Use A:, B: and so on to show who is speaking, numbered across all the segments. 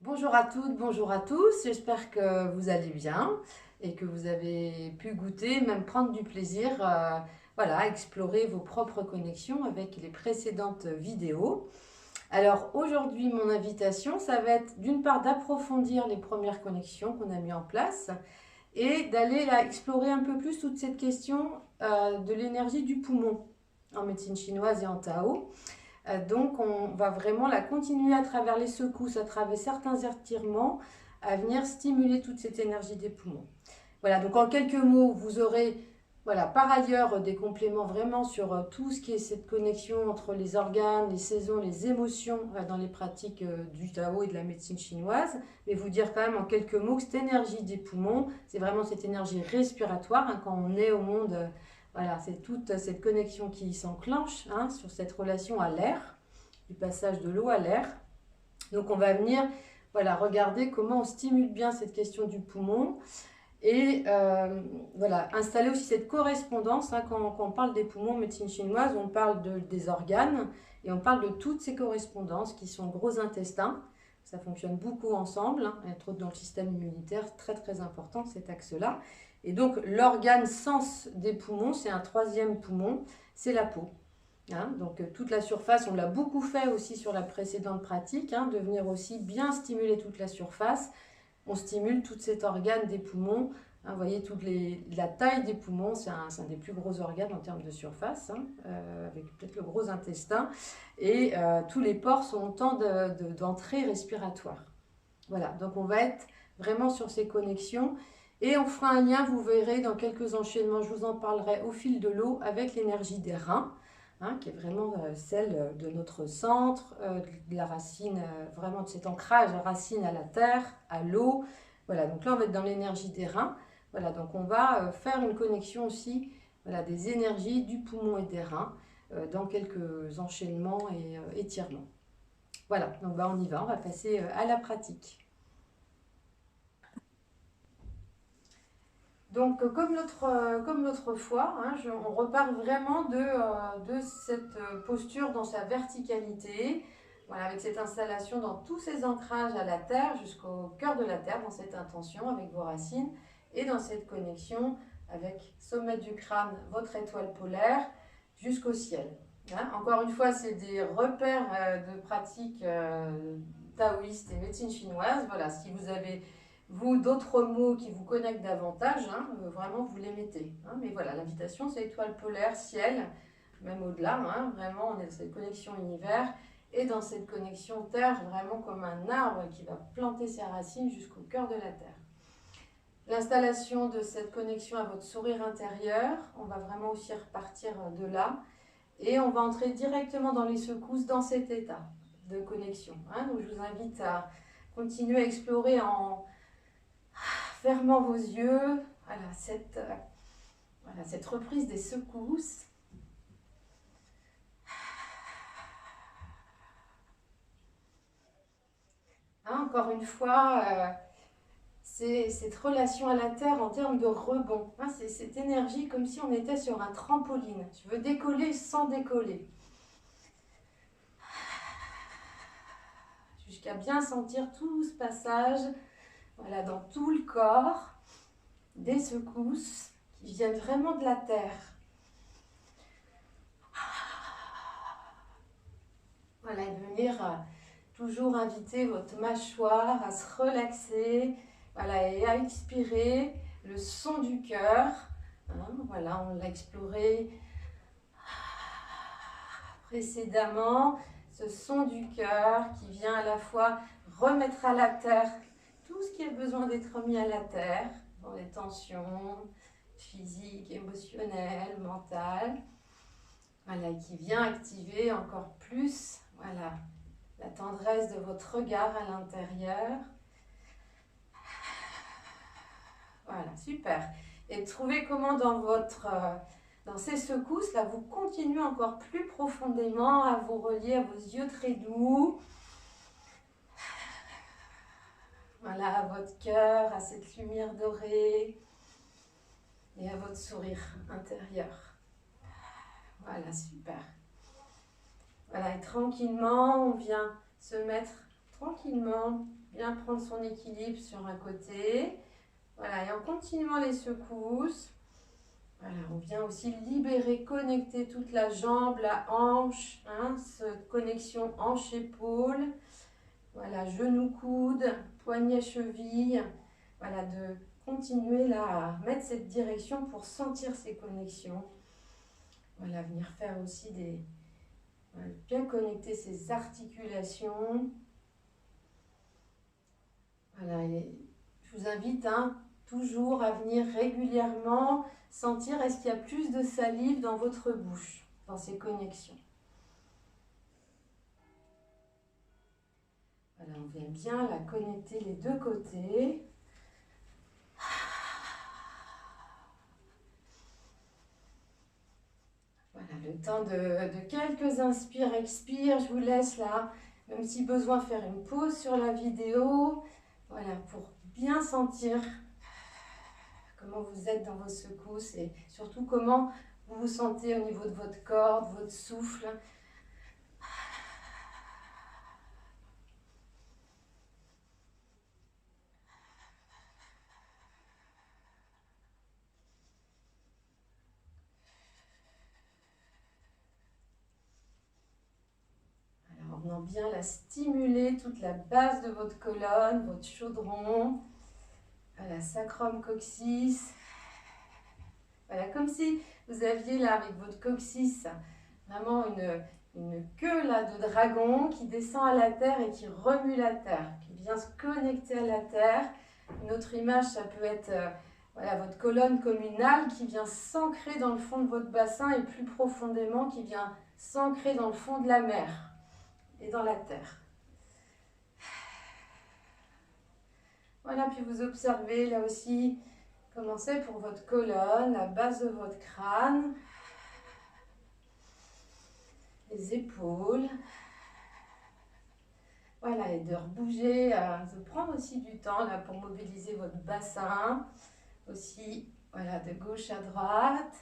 A: Bonjour à toutes, bonjour à tous, j'espère que vous allez bien et que vous avez pu goûter, même prendre du plaisir voilà, à explorer vos propres connexions avec les précédentes vidéos. Alors aujourd'hui, mon invitation, ça va être d'une part d'approfondir les premières connexions qu'on a mis en place et d'aller explorer un peu plus toute cette question de l'énergie du poumon en médecine chinoise et en Tao. Donc on va vraiment la continuer à travers les secousses, à travers certains étirements, à venir stimuler toute cette énergie des poumons. Voilà, donc en quelques mots, vous aurez voilà, par ailleurs des compléments vraiment sur tout ce qui est cette connexion entre les organes, les saisons, les émotions dans les pratiques du Tao et de la médecine chinoise. Mais vous dire quand même en quelques mots que cette énergie des poumons, c'est vraiment cette énergie respiratoire quand on est au monde. Voilà, c'est toute cette connexion qui s'enclenche sur cette relation à l'air, du passage de l'eau à l'air. Donc on va venir voilà, regarder comment on stimule bien cette question du poumon et voilà, installer aussi cette correspondance. Quand on parle des poumons en médecine chinoise, on parle des organes et on parle de toutes ces correspondances qui sont gros intestins. Ça fonctionne beaucoup ensemble, entre autres dans le système immunitaire, très très important cet axe-là. Et donc l'organe sens des poumons, c'est un troisième poumon, c'est la peau. Donc toute la surface, on l'a beaucoup fait aussi sur la précédente pratique, de venir aussi bien stimuler toute la surface. On stimule tout cet organe des poumons. Vous voyez, la taille des poumons, c'est un des plus gros organes en termes de surface, avec peut-être le gros intestin. Et tous les pores sont autant d'entrées respiratoires. Voilà, donc on va être vraiment sur ces connexions. Et on fera un lien, vous verrez, dans quelques enchaînements, je vous en parlerai au fil de l'eau, avec l'énergie des reins, qui est vraiment celle de notre centre, de la racine, vraiment de cet ancrage racine à la terre, à l'eau. Voilà, donc là on va être dans l'énergie des reins. Voilà, donc on va faire une connexion aussi voilà, des énergies du poumon et des reins dans quelques enchaînements et étirements. Voilà, donc on y va, on va passer à la pratique. Donc, comme l'autre fois, on repart vraiment de cette posture dans sa verticalité, voilà, avec cette installation dans tous ces ancrages à la terre, jusqu'au cœur de la terre, dans cette intention avec vos racines, et dans cette connexion avec sommet du crâne, votre étoile polaire, jusqu'au ciel. Encore une fois, c'est des repères de pratiques taoïstes et médecine chinoise. Voilà, si vous avez vous, d'autres mots qui vous connectent davantage, vraiment vous les mettez. Mais voilà, l'invitation, c'est étoile polaire, ciel, même au-delà, vraiment on est dans cette connexion univers et dans cette connexion terre, vraiment comme un arbre qui va planter ses racines jusqu'au cœur de la terre. L'installation de cette connexion à votre sourire intérieur, on va vraiment aussi repartir de là et on va entrer directement dans les secousses, dans cet état de connexion. Donc je vous invite à continuer à explorer en fermant vos yeux, voilà cette reprise des secousses. Encore une fois, c'est cette relation à la terre en termes de rebond. C'est cette énergie comme si on était sur un trampoline. Tu veux décoller sans décoller. Jusqu'à bien sentir tout ce passage voilà, dans tout le corps, des secousses qui viennent vraiment de la terre. Voilà, et venir toujours inviter votre mâchoire à se relaxer, voilà, et à expirer le son du cœur. Voilà, on l'a exploré précédemment, ce son du cœur qui vient à la fois remettre à la terre tout ce qui a besoin d'être mis à la terre, dans les tensions physiques, émotionnelles, mentales. Voilà, qui vient activer encore plus, voilà, la tendresse de votre regard à l'intérieur. Voilà, super. Et trouvez comment dans ces secousses, là, vous continuez encore plus profondément à vous relier à vos yeux très doux. Voilà, à votre cœur, à cette lumière dorée et à votre sourire intérieur. Voilà, super. Voilà, et tranquillement, on vient se mettre tranquillement, bien prendre son équilibre sur un côté. Voilà, et en continuant les secousses, voilà, on vient aussi libérer, connecter toute la jambe, la hanche, hein, cette connexion hanche-épaule. Voilà, genou-coude, poignet-cheville. Voilà, de continuer là à mettre cette direction pour sentir ces connexions. Voilà, venir faire aussi des... Voilà, bien connecter ces articulations. Voilà, et je vous invite toujours à venir régulièrement sentir est-ce qu'il y a plus de salive dans votre bouche, dans ces connexions. Voilà, on vient bien la connecter les deux côtés. Voilà, le temps de quelques inspires, expires. Je vous laisse là, même si besoin, faire une pause sur la vidéo. Voilà, pour bien sentir comment vous êtes dans vos secousses et surtout comment vous vous sentez au niveau de votre corps, de votre souffle. Alors, venant bien la stimuler, toute la base de votre colonne, votre chaudron, voilà, sacrum coccyx. Voilà, comme si vous aviez là avec votre coccyx vraiment une queue là de dragon qui descend à la terre et qui remue la terre, qui vient se connecter à la terre. Une autre image, ça peut être voilà, votre colonne communale qui vient s'ancrer dans le fond de votre bassin et plus profondément qui vient s'ancrer dans le fond de la mer et dans la terre. Voilà, puis vous observez là aussi comment c'est pour votre colonne, la base de votre crâne, les épaules. Voilà, et de rebouger, de prendre aussi du temps là pour mobiliser votre bassin. Aussi, voilà, de gauche à droite,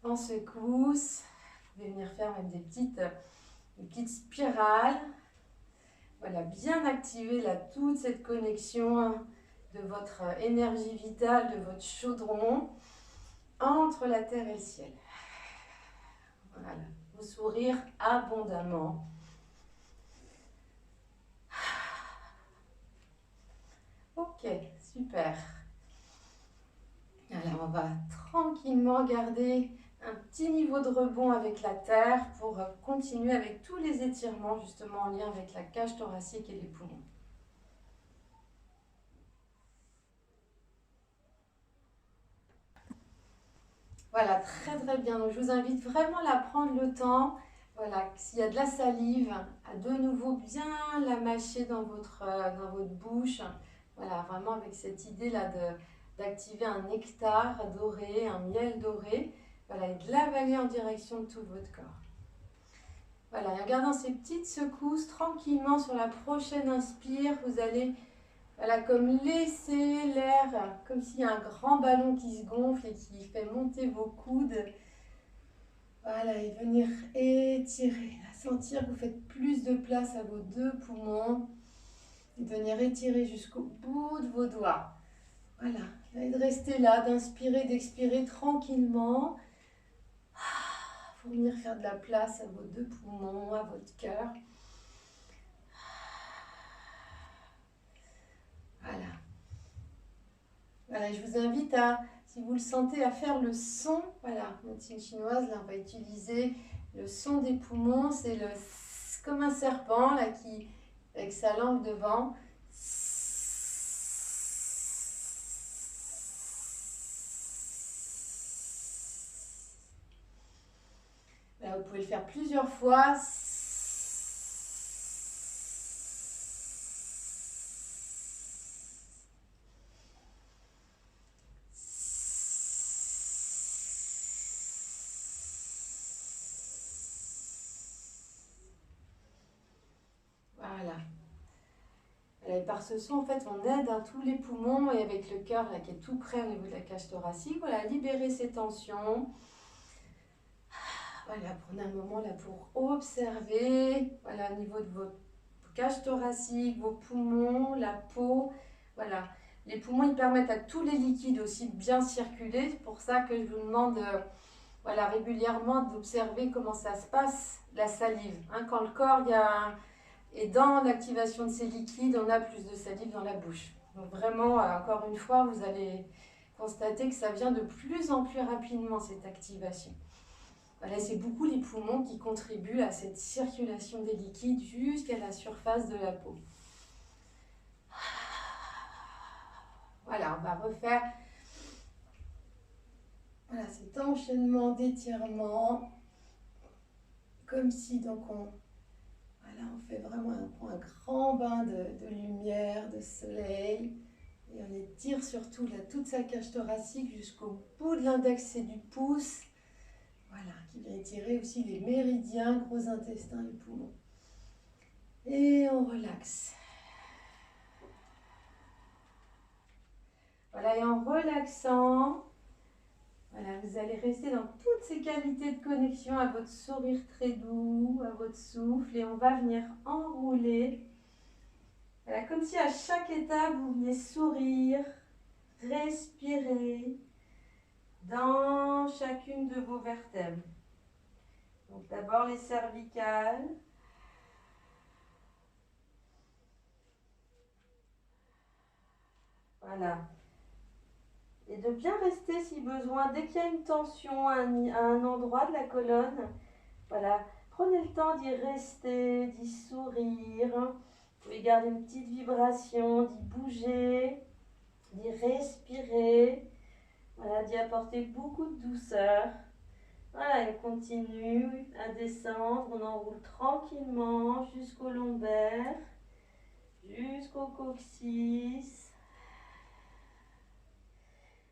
A: en secousse. Vous pouvez venir faire même des petites spirales. Voilà, bien activer là toute cette connexion de votre énergie vitale, de votre chaudron entre la terre et le ciel. Voilà, vous sourire abondamment. Ok, super. Alors, on va tranquillement garder un petit niveau de rebond avec la terre pour continuer avec tous les étirements justement en lien avec la cage thoracique et les poumons. Voilà, très très bien. Donc, je vous invite vraiment à prendre le temps. Voilà, s'il y a de la salive, à de nouveau bien la mâcher dans votre bouche. Voilà, vraiment avec cette idée-là d'activer un nectar doré, un miel doré. Voilà, et de l'avaler en direction de tout votre corps. Voilà, et en gardant ces petites secousses tranquillement sur la prochaine inspire, vous allez voilà, comme laisser l'air, comme s'il y a un grand ballon qui se gonfle et qui fait monter vos coudes. Voilà, et venir étirer, sentir que vous faites plus de place à vos deux poumons. Et venir étirer jusqu'au bout de vos doigts. Voilà, et de rester là, d'inspirer, d'expirer tranquillement. Pour venir faire de la place à vos deux poumons, à votre cœur. Voilà. Voilà, je vous invite à, si vous le sentez, à faire le son. Voilà, médecine chinoise, là on va utiliser le son des poumons. C'est comme un serpent là qui, avec sa langue devant. Là, vous pouvez le faire plusieurs fois. Voilà. Et par ce son, en fait, on aide tous les poumons et avec le cœur là, qui est tout près au niveau de la cage thoracique. Voilà, libérer ces tensions. Voilà, prenez un moment là pour observer. Voilà, au niveau de vos cage thoracique, vos poumons, la peau. Voilà. Les poumons, ils permettent à tous les liquides aussi de bien circuler. C'est pour ça que je vous demande voilà, régulièrement d'observer comment ça se passe, la salive. Hein, quand le corps est dans l'activation de ces liquides, on a plus de salive dans la bouche. Donc vraiment, encore une fois, vous allez constater que ça vient de plus en plus rapidement, cette activation. Voilà, c'est beaucoup les poumons qui contribuent à cette circulation des liquides jusqu'à la surface de la peau. Voilà, on va refaire voilà, cet enchaînement d'étirements, comme si donc on fait vraiment un grand bain de lumière, de soleil. Et on étire surtout là, toute sa cage thoracique jusqu'au bout de l'index et du pouce. Voilà, qui vient étirer aussi les méridiens, gros intestin et poumons. Et on relaxe. Voilà, et en relaxant, voilà, vous allez rester dans toutes ces qualités de connexion à votre sourire très doux, à votre souffle. Et on va venir enrouler. Voilà, comme si à chaque étape, vous veniez sourire, respirer dans chacune de vos vertèbres. Donc d'abord les cervicales. Voilà. Et de bien rester si besoin, dès qu'il y a une tension à un endroit de la colonne, voilà, prenez le temps d'y rester, d'y sourire. Vous pouvez garder une petite vibration, d'y bouger, d'y respirer, voilà, d'y apporter beaucoup de douceur. Voilà, et on continue à descendre, on enroule tranquillement jusqu'au lombaire, jusqu'au coccyx.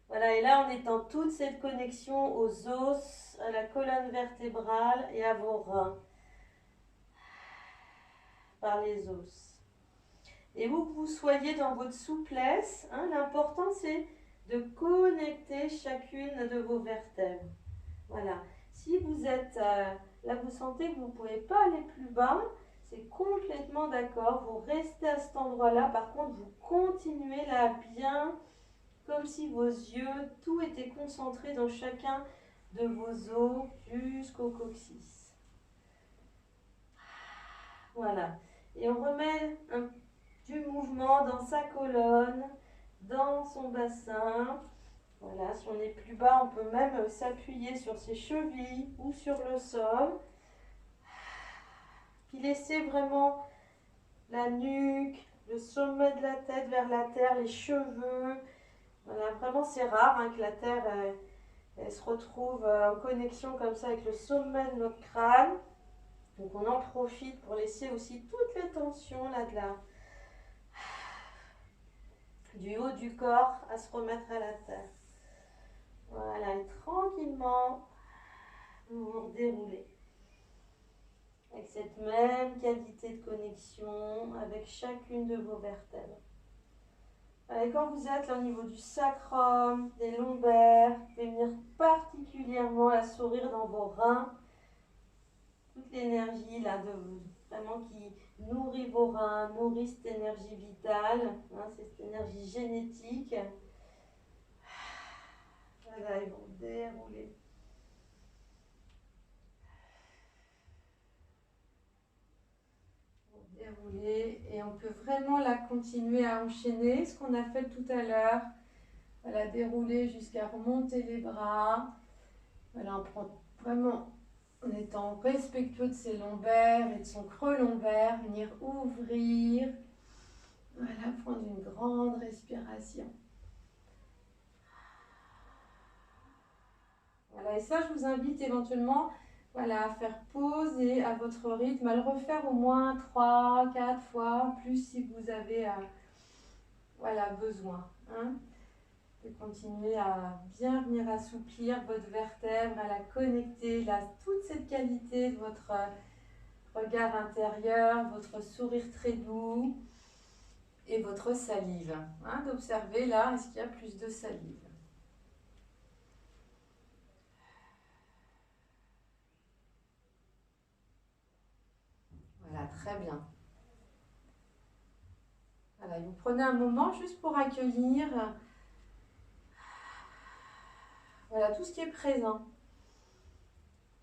A: Voilà, et là on est en toute cette connexion aux os, à la colonne vertébrale et à vos reins, par les os. Et où que vous soyez dans votre souplesse, hein, l'important c'est de connecter chacune de vos vertèbres. Voilà. Si vous êtes là, vous sentez que vous ne pouvez pas aller plus bas, c'est complètement d'accord. Vous restez à cet endroit-là. Par contre, vous continuez là bien, comme si vos yeux, tout était concentré dans chacun de vos os jusqu'au coccyx. Voilà. Et on remet du mouvement dans sa colonne, dans son bassin. Voilà, si on est plus bas, on peut même s'appuyer sur ses chevilles ou sur le sol. Puis laisser vraiment la nuque, le sommet de la tête vers la terre, les cheveux. Voilà, vraiment c'est rare que la terre elle se retrouve en connexion comme ça avec le sommet de notre crâne. Donc on en profite pour laisser aussi toute la tension là du haut du corps à se remettre à la terre. Voilà, et tranquillement, vous vous déroulez. Avec cette même qualité de connexion avec chacune de vos vertèbres. Et quand vous êtes là au niveau du sacrum, des lombaires, vous pouvez venir particulièrement à sourire dans vos reins. Toute l'énergie là vraiment qui nourrit vos reins, nourrit cette énergie vitale, cette énergie génétique. Voilà, ils vont dérouler. Dérouler et on peut vraiment la continuer à enchaîner ce qu'on a fait tout à l'heure. Voilà, dérouler jusqu'à remonter les bras. Voilà, on prend vraiment en étant respectueux de ses lombaires et de son creux lombaire, venir ouvrir. Voilà, prendre une grande respiration. Voilà, et ça, je vous invite éventuellement voilà, à faire pause et à votre rythme, à le refaire au moins 3, 4 fois, plus si vous avez voilà, besoin. De continuer à bien venir assouplir votre vertèbre, à la connecter, là, toute cette qualité de votre regard intérieur, votre sourire très doux et votre salive. D'observer là, est-ce qu'il y a plus de salive? Voilà, très bien. Voilà, et vous prenez un moment juste pour accueillir voilà, tout ce qui est présent.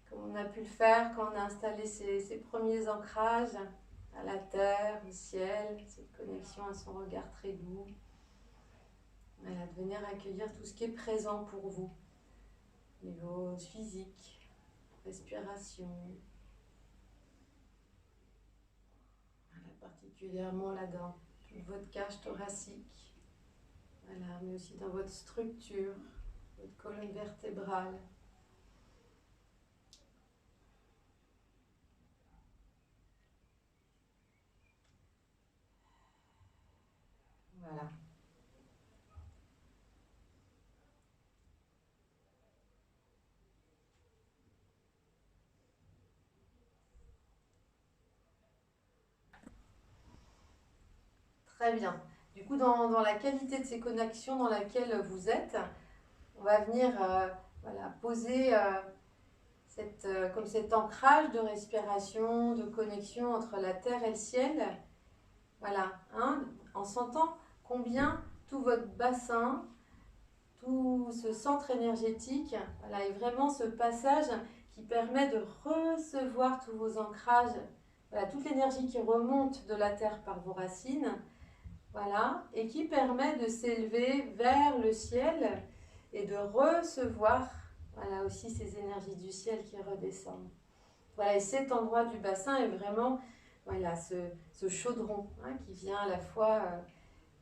A: Comme on a pu le faire quand on a installé ces premiers ancrages à la terre, au ciel, cette connexion à son regard très doux. Voilà, de venir accueillir tout ce qui est présent pour vous. Niveau physique, respiration. Voilà, particulièrement là dans toute votre cage thoracique. Voilà, mais aussi dans votre structure, votre colonne vertébrale. Voilà. Très bien. Du coup, dans la qualité de ces connexions dans laquelle vous êtes, on va venir voilà, poser comme cet ancrage de respiration, de connexion entre la terre et le ciel. Voilà, hein, en sentant combien tout votre bassin, tout ce centre énergétique, voilà, est vraiment ce passage qui permet de recevoir tous vos ancrages, voilà, toute l'énergie qui remonte de la terre par vos racines, voilà, et qui permet de s'élever vers le ciel et de recevoir voilà, aussi ces énergies du ciel qui redescendent. Voilà, et cet endroit du bassin est vraiment voilà, ce chaudron hein, qui vient à la fois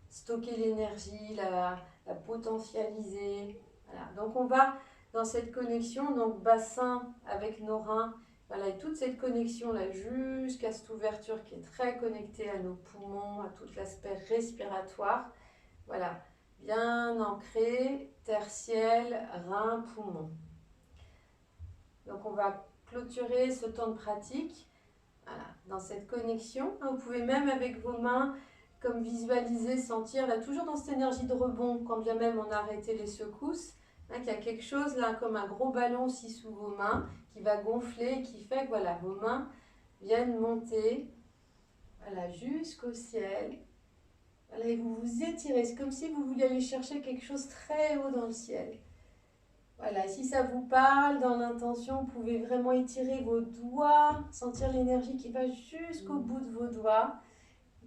A: stocker l'énergie, la potentialiser. Voilà. Donc on va dans cette connexion, donc bassin avec nos reins, voilà, et toute cette connexion là jusqu'à cette ouverture qui est très connectée à nos poumons, à tout l'aspect respiratoire. Voilà, bien ancré, terre, ciel, rein, poumon. Donc on va clôturer ce temps de pratique voilà, dans cette connexion. Vous pouvez même avec vos mains comme visualiser, sentir, là toujours dans cette énergie de rebond, quand bien même on a arrêté les secousses, hein, qu'il y a quelque chose là comme un gros ballon aussi sous vos mains qui va gonfler et qui fait que voilà, vos mains viennent monter voilà, jusqu'au ciel. Voilà, et vous vous étirez, c'est comme si vous vouliez aller chercher quelque chose très haut dans le ciel. Voilà, si ça vous parle, dans l'intention, vous pouvez vraiment étirer vos doigts, sentir l'énergie qui va jusqu'au bout de vos doigts,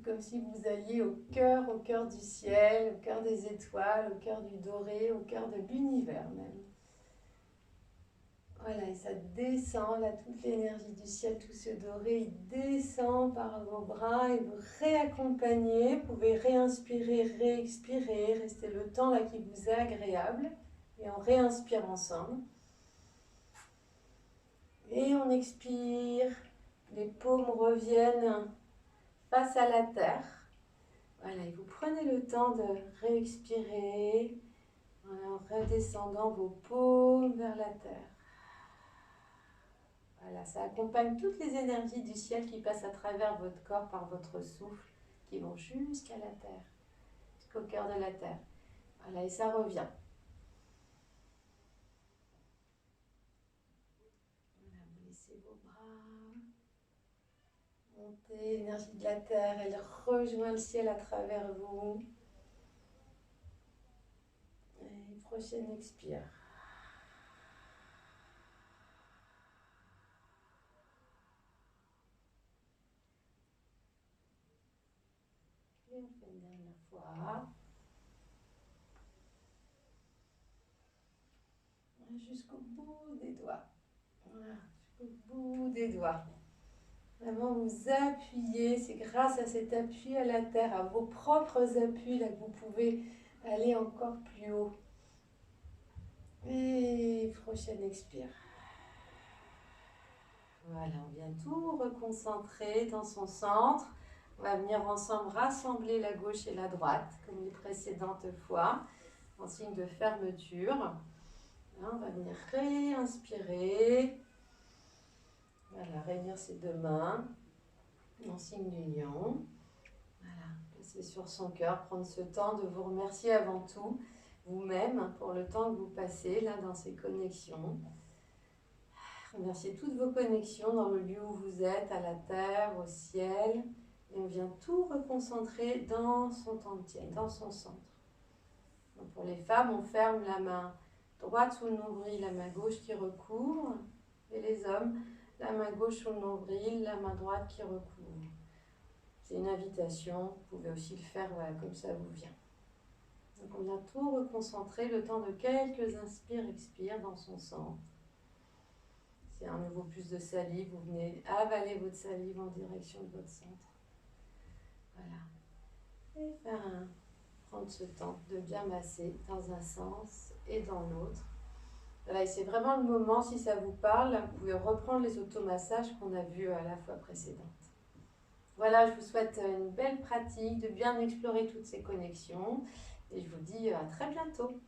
A: comme si vous alliez au cœur du ciel, au cœur des étoiles, au cœur du doré, au cœur de l'univers même. Voilà, et ça descend, là, toute l'énergie du ciel, tout ce doré, il descend par vos bras et vous réaccompagnez. Vous pouvez réinspirer, réexpirer, rester le temps là qui vous est agréable. Et on réinspire ensemble. Et on expire, les paumes reviennent face à la terre. Voilà, et vous prenez le temps de réexpirer en redescendant vos paumes vers la terre. Voilà, ça accompagne toutes les énergies du ciel qui passent à travers votre corps par votre souffle, qui vont jusqu'à la terre, jusqu'au cœur de la terre. Voilà, et ça revient. Voilà, vous laissez vos bras monter, l'énergie de la terre, elle rejoint le ciel à travers vous. Et prochaine expire. Et on fait une dernière fois. Jusqu'au bout des doigts. Voilà, jusqu'au bout des doigts. Vraiment vous appuyez, c'est grâce à cet appui à la terre, à vos propres appuis, là que vous pouvez aller encore plus haut. Et prochaine expire. Voilà, on vient tout reconcentrer dans son centre. On va venir ensemble rassembler la gauche et la droite, comme les précédentes fois, en signe de fermeture. Là, on va venir réinspirer. Voilà, réunir ses deux mains en signe d'union. Voilà, passer sur son cœur, prendre ce temps de vous remercier avant tout, vous-même, pour le temps que vous passez là dans ces connexions. Remerciez toutes vos connexions dans le lieu où vous êtes, à la terre, au ciel, Et on vient tout reconcentrer dans son dantian, dans son centre. Donc pour les femmes, on ferme la main droite sous le nombril, la main gauche qui recouvre. Et les hommes, la main gauche sous le nombril, la main droite qui recouvre. C'est une invitation, vous pouvez aussi le faire comme ça vous vient. Donc on vient tout reconcentrer le temps de quelques inspires-expires dans son centre. S'il y a un nouveau plus de salive, vous venez avaler votre salive en direction de votre centre. Voilà. Et prendre ce temps de bien masser dans un sens et dans l'autre. Voilà, et c'est vraiment le moment, si ça vous parle, vous pouvez reprendre les automassages qu'on a vus à la fois précédente. Voilà, je vous souhaite une belle pratique, de bien explorer toutes ces connexions et je vous dis à très bientôt.